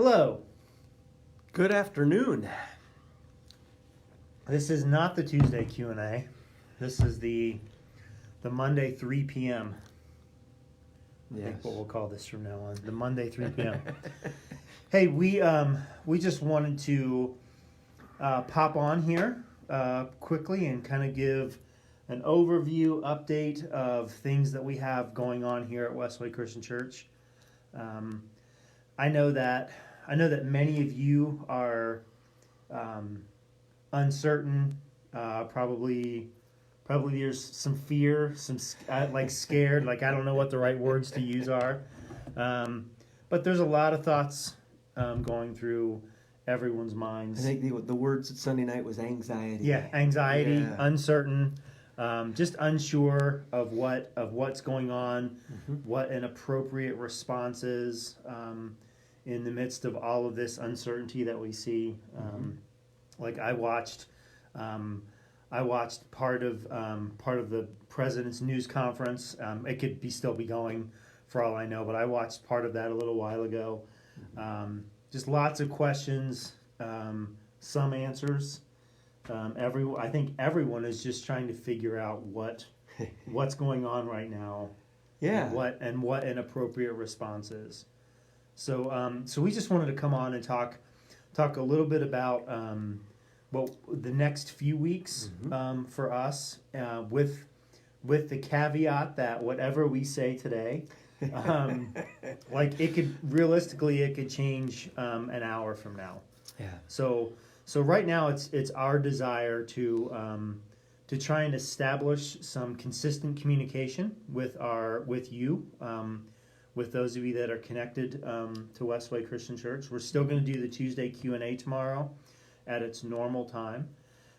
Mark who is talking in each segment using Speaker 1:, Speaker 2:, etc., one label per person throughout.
Speaker 1: Hello.
Speaker 2: Good afternoon.
Speaker 1: This is not the Tuesday Q&A. This is the Monday 3 p.m. I think what we'll call this from now on. The Monday 3 p.m. Hey, we just wanted to pop on here quickly and kind of give an overview update of things that we have going on here at Westway Christian Church. I know that many of you are uncertain. Probably there's some fear, some like scared. Like I don't know what the right words to use are. But there's a lot of thoughts going through everyone's minds.
Speaker 2: I think the words at Sunday night was anxiety.
Speaker 1: Yeah, anxiety, uncertain, just unsure of what's going on, what an appropriate response is in the midst of all of this uncertainty that we see. Like I watched part of the president's news conference. It could still be going for all I know, but I watched part of that a little while ago. Just lots of questions, some answers. I think everyone is just trying to figure out what's going on right now.
Speaker 2: Yeah.
Speaker 1: And what an appropriate response is. So we just wanted to come on and talk a little bit about the next few weeks for us, with the caveat that whatever we say today, like it could change an hour from now.
Speaker 2: Yeah. So
Speaker 1: right now it's our desire to try and establish some consistent communication with you. With those of you that are connected to Westway Christian Church. We're still going to do the Tuesday Q&A tomorrow at its normal time.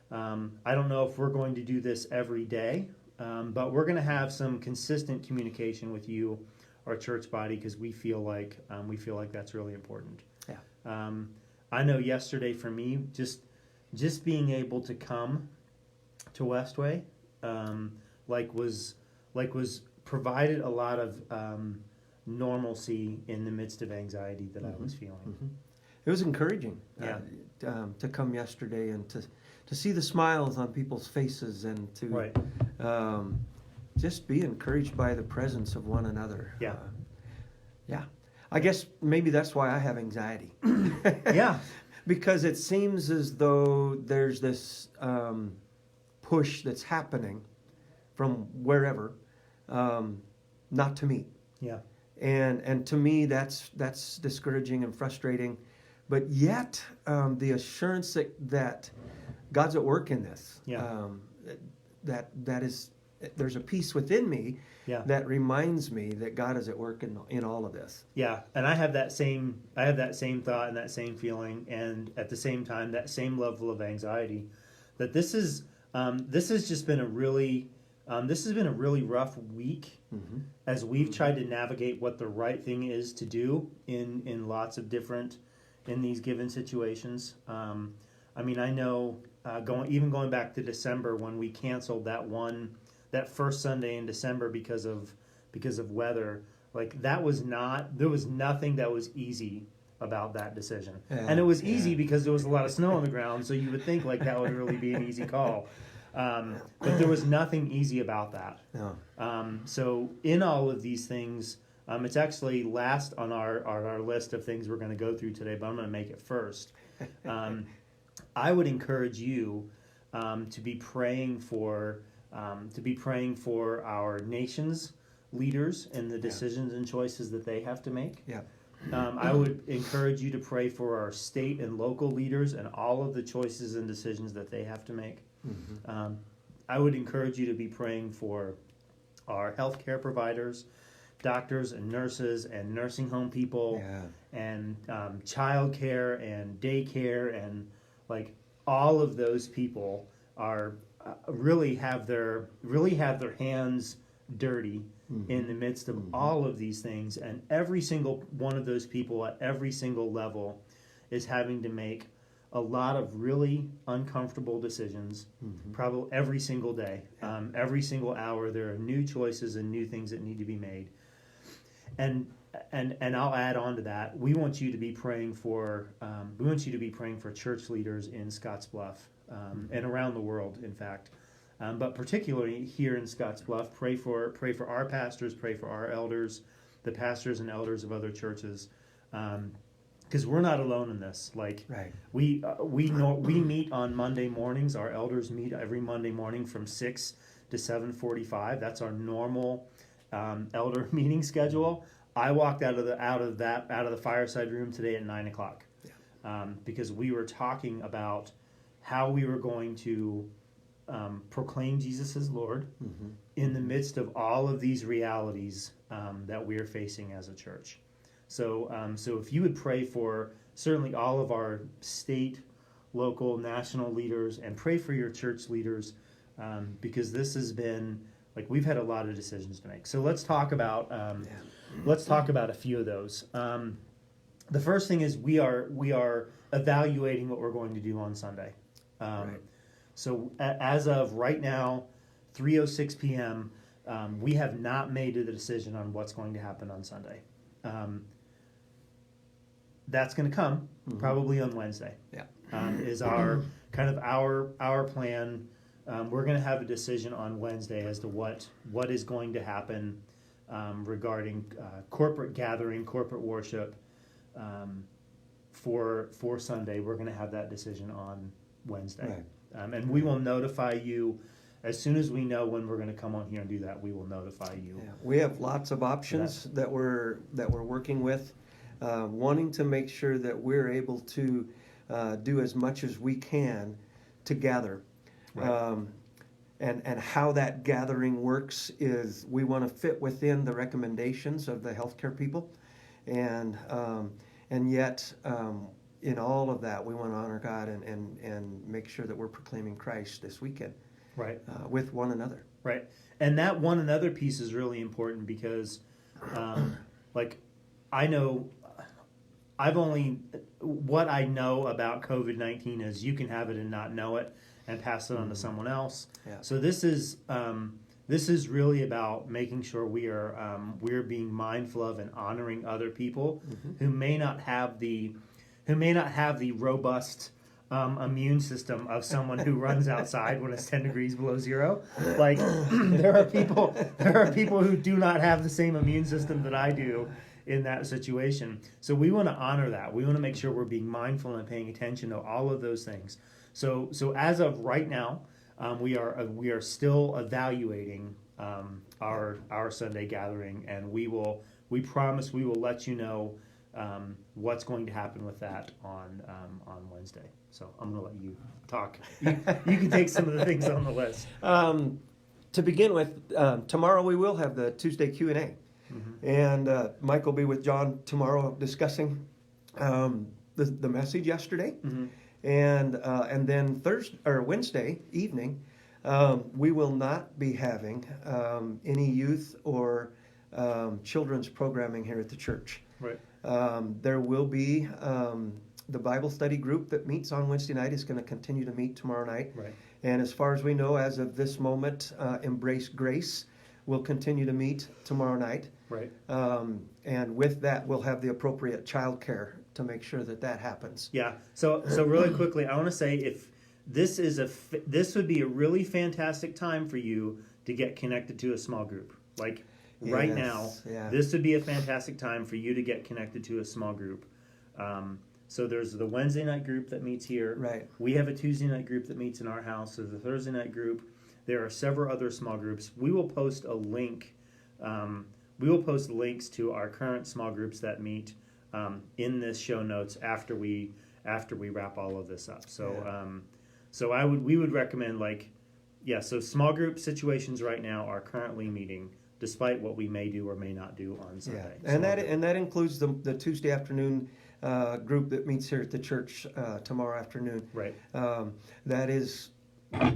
Speaker 1: I don't know if we're going to do this every day, but we're going to have some consistent communication with you, our church body, because we feel like that's really important.
Speaker 2: Yeah.
Speaker 1: I know yesterday for me, just being able to come to Westway, was provided a lot of normalcy in the midst of anxiety that I was feeling.
Speaker 2: It was encouraging to come yesterday and to see the smiles on people's faces and to just be encouraged by the presence of one another.
Speaker 1: Yeah.
Speaker 2: I guess maybe that's why I have anxiety.
Speaker 1: Yeah.
Speaker 2: Because it seems as though there's this push that's happening from wherever not to meet.
Speaker 1: Yeah.
Speaker 2: And to me, that's discouraging and frustrating. But yet, the assurance that God's at work in this, that is, there's a peace within me that reminds me that God is at work in all of this.
Speaker 1: Yeah, and I have that same thought and that same feeling, and at the same time, that same level of anxiety. That this has been a really rough week as we've tried to navigate what the right thing is to do in lots of different in these given situations. I know going back to December when we canceled that first Sunday in December because of weather. Like there was nothing that was easy about that decision, and it was easy because there was a lot of snow on the ground. So you would think like that would really be an easy call. But there was nothing easy about that.
Speaker 2: No.
Speaker 1: So in all of these things, it's actually last on our list of things we're going to go through today, but I'm going to make it first. I would encourage you to be praying for our nation's leaders and the decisions and choices that they have to make.
Speaker 2: Yeah.
Speaker 1: I would encourage you to pray for our state and local leaders and all of the choices and decisions that they have to make. I would encourage you to be praying for our healthcare providers, doctors and nurses and nursing home people, and childcare and daycare, and like all of those people are really have their hands dirty in the midst of all of these things, and every single one of those people at every single level is having to make a lot of really uncomfortable decisions, probably every single day. Every single hour there are new choices and new things that need to be made. And and I'll add on to that. We want you to be praying for church leaders in Scottsbluff and around the world, in fact. But particularly here in Scottsbluff, pray for our pastors, pray for our elders, the pastors and elders of other churches, because we're not alone in this. Like,
Speaker 2: Right.
Speaker 1: we meet on Monday mornings. Our elders meet every Monday morning from 6 to 7:45. That's our normal elder meeting schedule. I walked out of the fireside room today at 9 o'clock because we were talking about how we were going to proclaim Jesus as Lord in the midst of all of these realities that we are facing as a church. So if you would pray for certainly all of our state, local, national leaders, and pray for your church leaders, because this has been, like, we've had a lot of decisions to make. So let's talk about a few of those. The first thing is we are evaluating what we're going to do on Sunday.
Speaker 2: Right.
Speaker 1: So as of right now, 3:06 p.m., we have not made a decision on what's going to happen on Sunday. That's going to come probably on Wednesday.
Speaker 2: Yeah.
Speaker 1: Is our kind of our plan. We're going to have a decision on Wednesday as to what is going to happen regarding corporate gathering, corporate worship for Sunday. We're going to have that decision on Wednesday.
Speaker 2: Right.
Speaker 1: And we will notify you as soon as we know when we're going to come on here and do that. We will notify you.
Speaker 2: Yeah. We have lots of options that we're working with, wanting to make sure that we're able to do as much as we can to gather.
Speaker 1: Right.
Speaker 2: And how that gathering works is we want to fit within the recommendations of the healthcare people, and yet in all of that we want to honor God and make sure that we're proclaiming Christ this weekend,
Speaker 1: Right.
Speaker 2: With one another.
Speaker 1: Right. And that one another piece is really important because, like, I know what I know about COVID-19 is you can have it and not know it and pass it on to someone else.
Speaker 2: Yeah.
Speaker 1: So this is really about making sure we're being mindful of and honoring other people who may not have the robust immune system of someone who runs outside when it's 10 degrees below zero. Like, there are people who do not have the same immune system that I do in that situation. So we want to honor that. We want to make sure we're being mindful and paying attention to all of those things. So as of right now, we are still evaluating our Sunday gathering, and we promise we will let you know what's going to happen with that on Wednesday. So I'm going to let you talk. You can take some of the things on the list.
Speaker 2: To begin with, tomorrow we will have the Tuesday Q&A. And Mike will be with John tomorrow discussing the message yesterday. And then Wednesday evening, we will not be having any youth or children's programming here at the church.
Speaker 1: Right.
Speaker 2: There will be the Bible study group that meets on Wednesday night is going to continue to meet tomorrow night.
Speaker 1: Right.
Speaker 2: And as far as we know, as of this moment, Embrage Grace will continue to meet tomorrow night.
Speaker 1: Right.
Speaker 2: And with that, we'll have the appropriate childcare to make sure that happens.
Speaker 1: Yeah. So really quickly, I want to say if this would be a really fantastic time for you to get connected to a small group. Like right now, this would be a fantastic time for you to get connected to a small group. So there's the Wednesday night group that meets here.
Speaker 2: Right.
Speaker 1: We have a Tuesday night group that meets in our house. There's a Thursday night group. There are several other small groups. We will post a link. We will post links to our current small groups that meet in this show notes after we wrap all of this up. So we would recommend so small group situations right now are currently meeting, despite what we may do or may not do on Sunday.
Speaker 2: Yeah. And that includes the Tuesday afternoon group that meets here at the church tomorrow afternoon.
Speaker 1: Right.
Speaker 2: That is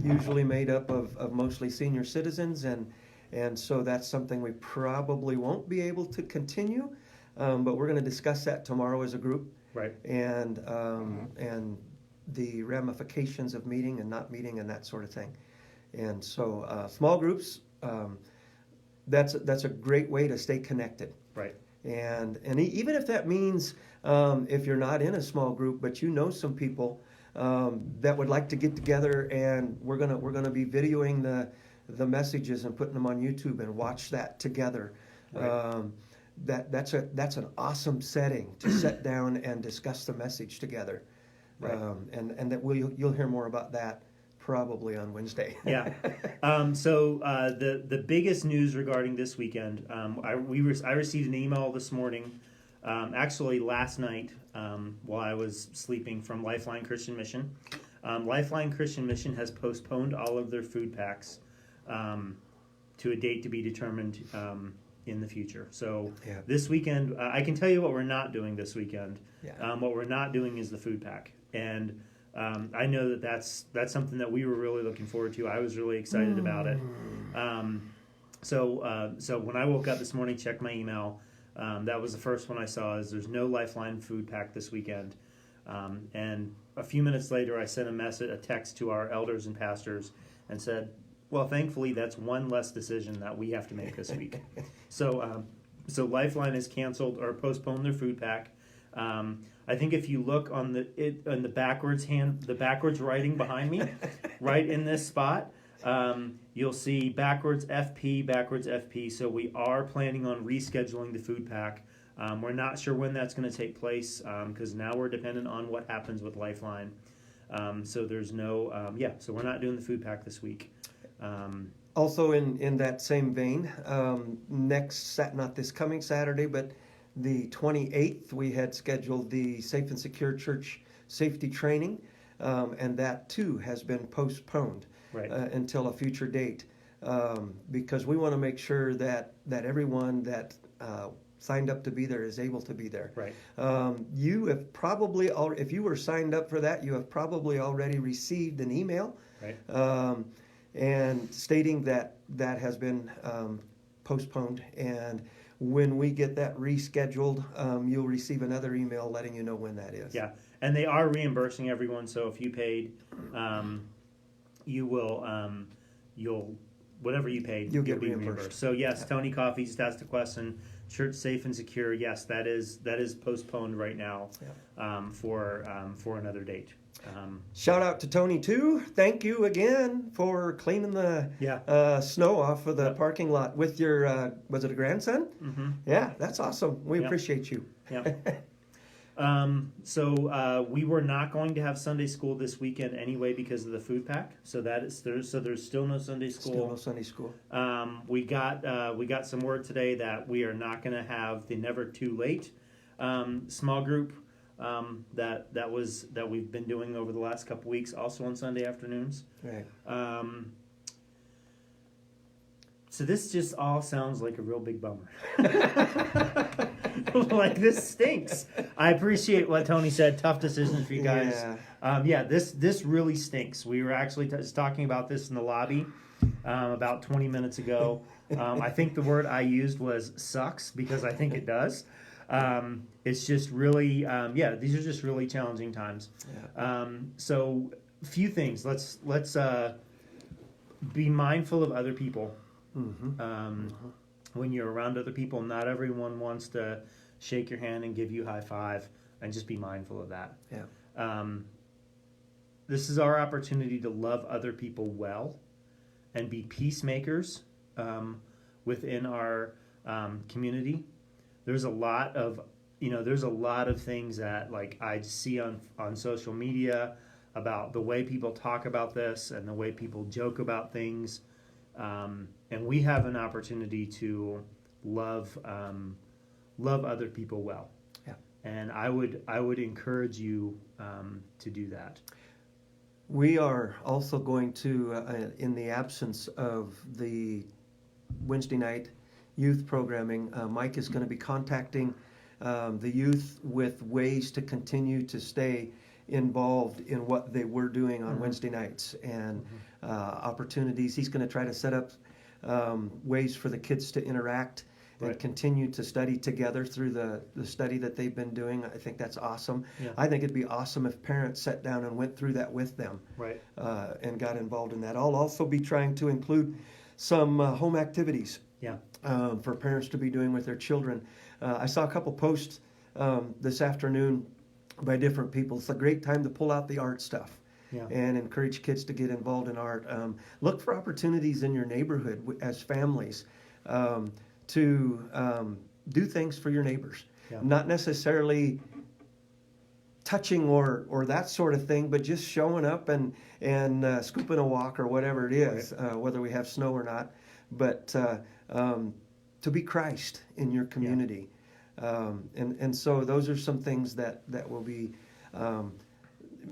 Speaker 2: usually made up of mostly senior citizens, and so that's something we probably won't be able to continue, but we're going to discuss that tomorrow as a group.
Speaker 1: Right.
Speaker 2: And the ramifications of meeting and not meeting and that sort of thing. And so small groups, that's a great way to stay connected.
Speaker 1: Right.
Speaker 2: Even if that means if you're not in a small group, but you know some people that would like to get together, and we're gonna be videoing the messages and putting them on YouTube and watch that together.
Speaker 1: Right.
Speaker 2: That's an awesome setting to sit down and discuss the message together.
Speaker 1: Right.
Speaker 2: And that you'll hear more about that probably on Wednesday.
Speaker 1: Yeah. So the biggest news regarding this weekend, I received an email this morning, actually last night while I was sleeping, from Lifeline Christian Mission. Lifeline Christian Mission has postponed all of their food packs to a date to be determined in the future. So this weekend, I can tell you what we're not doing this weekend.
Speaker 2: Yeah.
Speaker 1: What we're not doing is the food pack. And I know that's something that we were really looking forward to. I was really excited about it. So when I woke up this morning, checked my email, that was the first one I saw, is there's no Lifeline food pack this weekend. And a few minutes later, I sent a text to our elders and pastors and said, well, thankfully, that's one less decision that we have to make this week. So Lifeline has canceled or postponed their food pack. I think if you look on the backwards writing behind me, right in this spot, you'll see backwards FP. So we are planning on rescheduling the food pack. We're not sure when that's going to take place because now we're dependent on what happens with Lifeline. So there's no, so we're not doing the food pack this week.
Speaker 2: Also in that same vein, not this coming Saturday, but the 28th, we had scheduled the Safe and Secure Church Safety Training, and that too has been postponed until a future date, because we want to make sure that everyone that signed up to be there is able to be there.
Speaker 1: Right.
Speaker 2: You have probably, if you were signed up for that, you have probably already received an email, and stating that has been postponed. And when we get that rescheduled, you'll receive another email letting you know when that is.
Speaker 1: Yeah, and they are reimbursing everyone. So if you paid, you will, whatever you paid,
Speaker 2: you'll
Speaker 1: be
Speaker 2: reimbursed.
Speaker 1: So yes, Tony Coffey just asked a question. Church Safe and Secure. Yes, that is postponed right now for another date.
Speaker 2: Shout out to Tony too. Thank you again for cleaning the snow off of the parking lot with your was it a grandson?
Speaker 1: Mm-hmm.
Speaker 2: Yeah, that's awesome. We appreciate you.
Speaker 1: Yeah. So we were not going to have Sunday school this weekend anyway because of the food pack. So there's still no Sunday school.
Speaker 2: Still no Sunday school.
Speaker 1: We got some word today that we are not going to have the Never Too Late small group that we've been doing over the last couple weeks, also on Sunday afternoons.
Speaker 2: Right.
Speaker 1: So this just all sounds like a real big bummer. Like, this stinks. I appreciate what Tony said. Tough decisions for you guys. This really stinks. We were actually just talking about this in the lobby about 20 minutes ago. I think the word I used was sucks, because I think it does. It's just really, these are just really challenging times. So a few things. Let's be mindful of other people. When you're around other people, not everyone wants to shake your hand and give you a high five, and just be mindful of that. This is our opportunity to love other people well and be peacemakers within our community. There's a lot of things that, like, I see on social media about the way people talk about this and the way people joke about things. And we have an opportunity to love other people well. And I would encourage you to do that.
Speaker 2: We are also going to, in the absence of the Wednesday night youth programming, Mike is going to be contacting the youth with ways to continue to stay involved in what they were doing on Wednesday nights, and opportunities. He's going to try to set up ways for the kids to interact and continue to study together through the study that they've been doing. I think that's awesome. I think it'd be awesome if parents sat down and went through that with them and got involved in that. I'll also be trying to include some home activities for parents to be doing with their children. I saw a couple posts this afternoon by different people. It's a great time to pull out the art stuff. Yeah. And encourage kids to get involved in art. Look for opportunities in your neighborhood as families to do things for your neighbors. Yeah. Not necessarily touching or that sort of thing, but just showing up and scooping a walk or whatever it is, right. Whether we have snow or not. But to be Christ in your community. Yeah. And so those are some things that will be...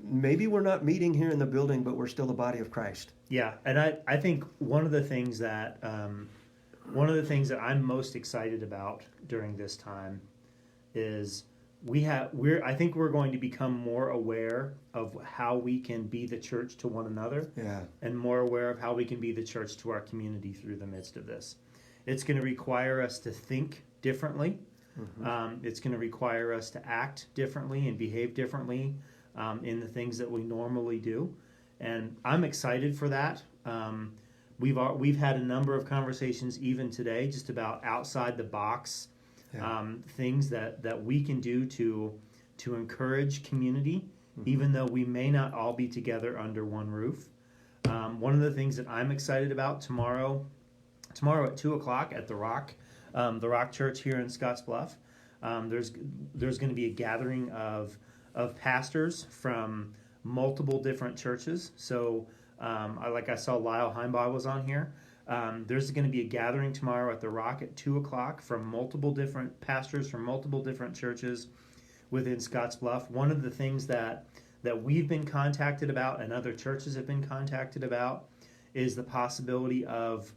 Speaker 2: maybe we're not meeting here in the building, but we're still the body of Christ.
Speaker 1: Yeah, and I think one of the things that I'm most excited about during this time is I think we're going to become more aware of how we can be the church to one another, yeah, and more aware of how we can be the church to our community through the midst of this. It's going to require us to think differently. Mm-hmm. It's going to require us to act differently and behave differently in the things that we normally do, and I'm excited for that. We've had a number of conversations even today just about outside the box, yeah, things that we can do to encourage community, mm-hmm, even though we may not all be together under one roof. One of the things that I'm excited about tomorrow at 2:00 at the Rock Church here in Scottsbluff, there's going to be a gathering of pastors from multiple different churches. So I saw Lyle Heimbaugh was on here. There's going to be a gathering tomorrow at the Rock at 2:00 from multiple different pastors from multiple different churches within Scottsbluff. One of the things that we've been contacted about and other churches have been contacted about is the possibility of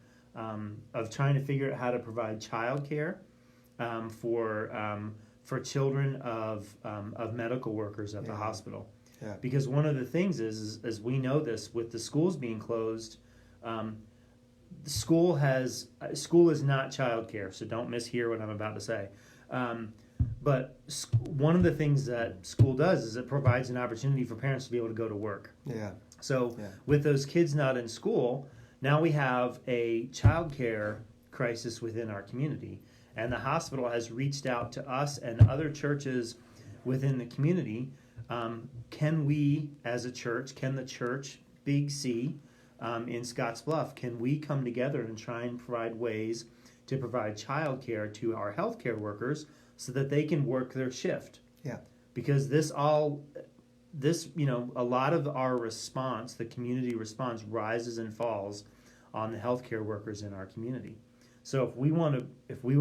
Speaker 1: trying to figure out how to provide childcare for children of medical workers at the hospital. Yeah. Because one of the things is, as we know this, with the schools being closed, school is not childcare, so don't mishear what I'm about to say. But one of the things that school does is it provides an opportunity for parents to be able to go to work. Yeah. So with those kids not in school, now we have a childcare crisis within our community. And the hospital has reached out to us and other churches within the community. Can we, as a church, can the church, Big C, in Scottsbluff, can we come together and try and provide ways to provide childcare to our healthcare workers so that they can work their shift? Yeah. Because a lot of our response, the community response, rises and falls on the healthcare workers in our community. So if we want to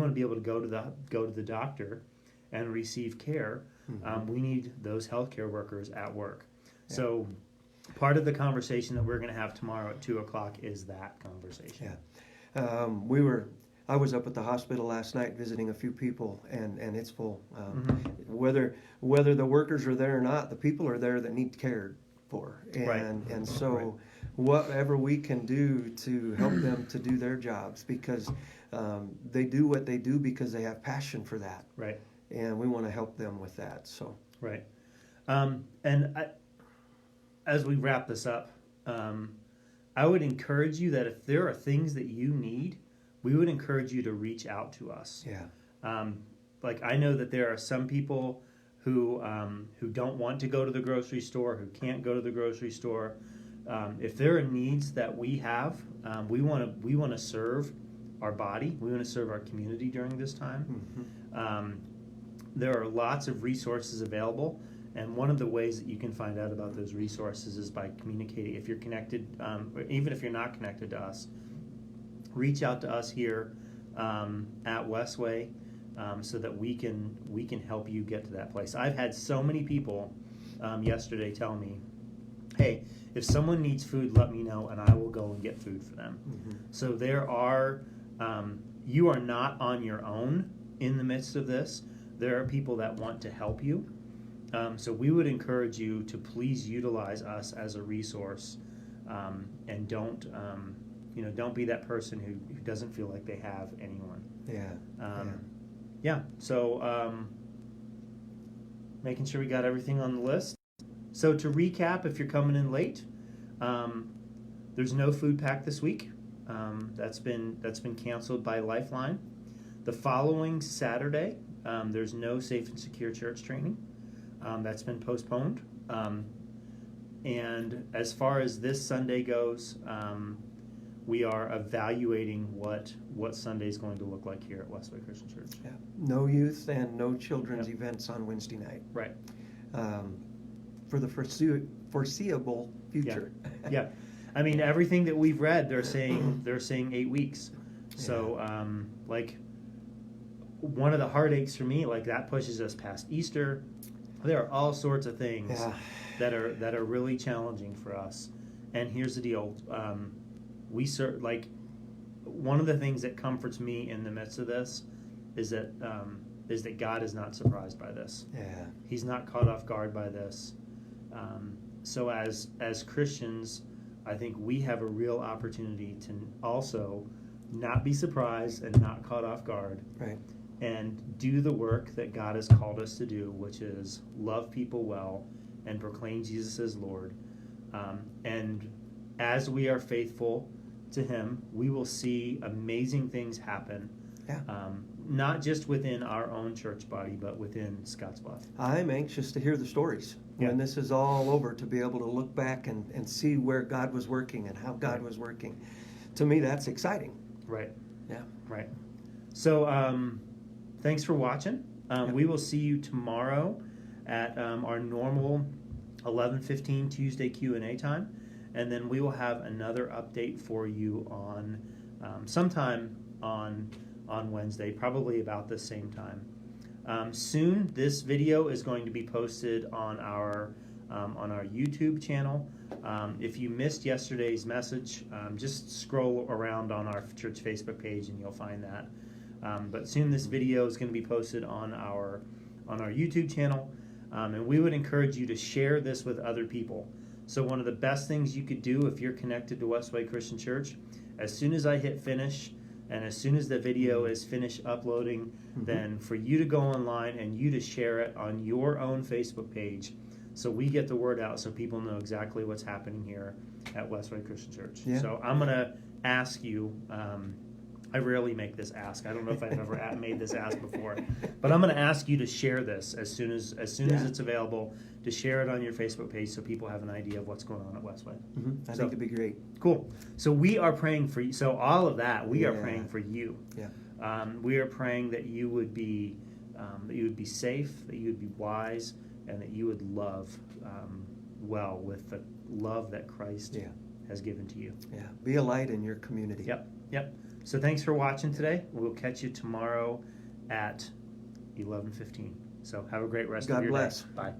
Speaker 1: be able to go to the doctor and receive care, mm-hmm, we need those healthcare workers at work. Yeah. So part of the conversation that we're going to have tomorrow at 2:00 is that conversation. Yeah. I was up at the hospital last night visiting a few people, and it's full. Mm-hmm. Whether the workers are there or not, the people are there that need cared for, and so. Right. Whatever we can do to help them to do their jobs, because they do what they do because they have passion for that. Right. And we want to help them with that. So. Right. As we wrap this up, I would encourage you that if there are things that you need, we would encourage you to reach out to us. Yeah. I know that there are some people who don't want to go to the grocery store, who can't go to the grocery store. If there are needs that we have, we want to serve our body. We want to serve our community during this time. Mm-hmm. There are lots of resources available, and one of the ways that you can find out about those resources is by communicating. If you're connected, or even if you're not connected to us, reach out to us here at Westway so that we can help you get to that place. I've had so many people yesterday tell me, hey, if someone needs food, let me know, and I will go and get food for them. Mm-hmm. So you are not on your own in the midst of this. There are people that want to help you. So we would encourage you to please utilize us as a resource, and don't be that person who doesn't feel like they have anyone. Yeah. So making sure we got everything on the list. So to recap, if you're coming in late, there's no food pack this week. That's been canceled by Lifeline. The following Saturday, There's no safe and secure church training. That's been postponed. And as far as this Sunday goes, we are evaluating what Sunday is going to look like here at Westway Christian Church.
Speaker 2: Yeah. No youth and no children's
Speaker 1: Yep.
Speaker 2: events on Wednesday night.
Speaker 1: Right.
Speaker 2: For the foreseeable future.
Speaker 1: Yeah. I mean, everything that we've read, they're saying 8 weeks. So, like, one of the heartaches for me, like, that pushes us past Easter. There are all sorts of things that are really challenging for us. And here's the deal: one of the things that comforts me in the midst of this is that God is not surprised by this.
Speaker 2: Yeah.
Speaker 1: He's not caught off guard by this. So as Christians, I think we have a real opportunity to also not be surprised and not caught off guard.
Speaker 2: Right.
Speaker 1: And do the work that God has called us to do, which is love people well and proclaim Jesus as Lord. And as we are faithful to Him, we will see amazing things happen.
Speaker 2: Yeah.
Speaker 1: Not just within our own church body, but within Scottsbluff.
Speaker 2: I'm anxious to hear the stories when this is all over, to be able to look back and see where God was working and how God was working. To me, that's exciting.
Speaker 1: Right.
Speaker 2: Yeah.
Speaker 1: Right. So, thanks for watching. We will see you tomorrow at our normal 11:15 Tuesday Q&A time, and then we will have another update for you on sometime on Wednesday, probably about the same time. Soon, this video is going to be posted on our YouTube channel. If you missed yesterday's message, just scroll around on our church Facebook page and you'll find that. But soon this video is going to be posted on our YouTube channel, and we would encourage you to share this with other people. So one of the best things you could do if you're connected to Westway Christian Church, as soon as I hit finish and as soon as the video is finished uploading, then for you to go online and you to share it on your own Facebook page, so we get the word out so people know exactly what's happening here at Westway Christian Church. Yeah. So I'm going to ask you, I rarely make this ask. I don't know if I've ever made this ask before, but I'm going to ask you to share this as soon as it's available, to share it on your Facebook page so people have an idea of what's going on at Westway.
Speaker 2: I think it'd be great.
Speaker 1: Cool. So we are praying for you. So all of that, we are praying for you.
Speaker 2: Yeah.
Speaker 1: We are praying that you would be safe, that you would be wise, and that you would love well with the love that Christ has given to you.
Speaker 2: Yeah. Be a light in your community.
Speaker 1: Yep. So thanks for watching today. We'll catch you tomorrow at 11:15. So have a great rest of your day.
Speaker 2: God bless.
Speaker 1: Bye.